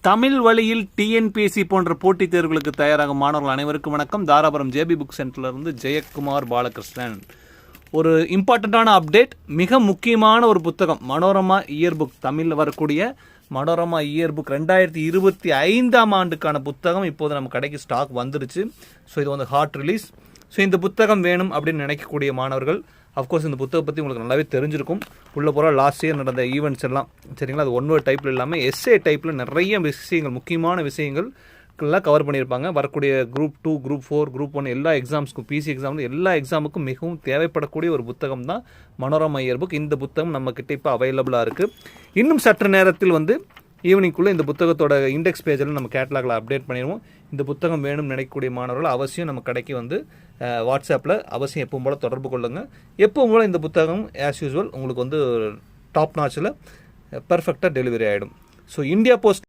தமிழ் வழியில் டிஎன்பிஎஸ்சி போன்ற போட்டித் தேர்வுகளுக்கு தயாராகும் மாணவர்கள் அனைவருக்கும் வணக்கம். தாராபுரம் ஜேபி புக் சென்டர்லேருந்து ஜெயக்குமார் பாலகிருஷ்ணன். ஒரு இம்பார்ட்டண்ட்டான அப்டேட், மிக முக்கியமான ஒரு புத்தகம் மனோரமா இயர் புக், தமிழில் வரக்கூடிய மனோரமா இயர் புக் 2025ஆம் ஆண்டுக்கான புத்தகம் இப்போது நம்ம கடைக்கு ஸ்டாக் வந்துருச்சு. ஸோ இது வந்து ஹாட் ரிலீஸ். ஸோ இந்த புத்தகம் வேணும் அப்படின்னு நினைக்கக்கூடிய மாணவர்கள், அஃப்கோர்ஸ் இந்த புத்தகம் பற்றி உங்களுக்கு நல்லாவே தெரிஞ்சிருக்கும். உள்ள போகிற லாஸ்ட் இயர் நடந்த ஈவெண்ட்ஸ் எல்லாம் சரிங்களா, அது ஒன் வேர்ட் டைப்பில் இல்லாமல் எஸ்ஏ டைப்பில் நிறைய விஷயங்கள், முக்கியமான விஷயங்கள் எல்லாம் கவர் பண்ணியிருப்பாங்க. வரக்கூடிய குரூப் 2, குரூப் 4, குரூப் 1 எல்லா எக்ஸாம்ஸ்க்கும், பிசி எக்ஸாம் எல்லா எக்ஸாமுக்கும் மிகவும் தேவைப்படக்கூடிய ஒரு புத்தகம் தான் மனோரமா இயர் புக். இந்த புத்தகம் நம்மக்கிட்ட இப்போ அவைலபிளாக இருக்குது. இன்னும் சற்று நேரத்தில் வந்து ஈவினிங்குள்ளே இந்த புத்தகத்தோட இண்டெக்ஸ் பேஜில் நம்ம கேட்லாகில் அப்டேட் பண்ணிடுவோம். இந்த புத்தகம் வேணும்னு நினைக்கக்கூடிய மாணவர்கள் அவசியம் நம்ம கடைக்கு வந்து வாட்ஸ்அப்பில் அவசியம் எப்பவும் போல் தொடர்பு கொள்ளுங்கள். எப்பவும் போல் இந்த புத்தகம் ஆஸ் யூஸ்வல் உங்களுக்கு வந்து டாப் நாச்சில் பர்ஃபெக்டாக டெலிவரி ஆகிடும். So India post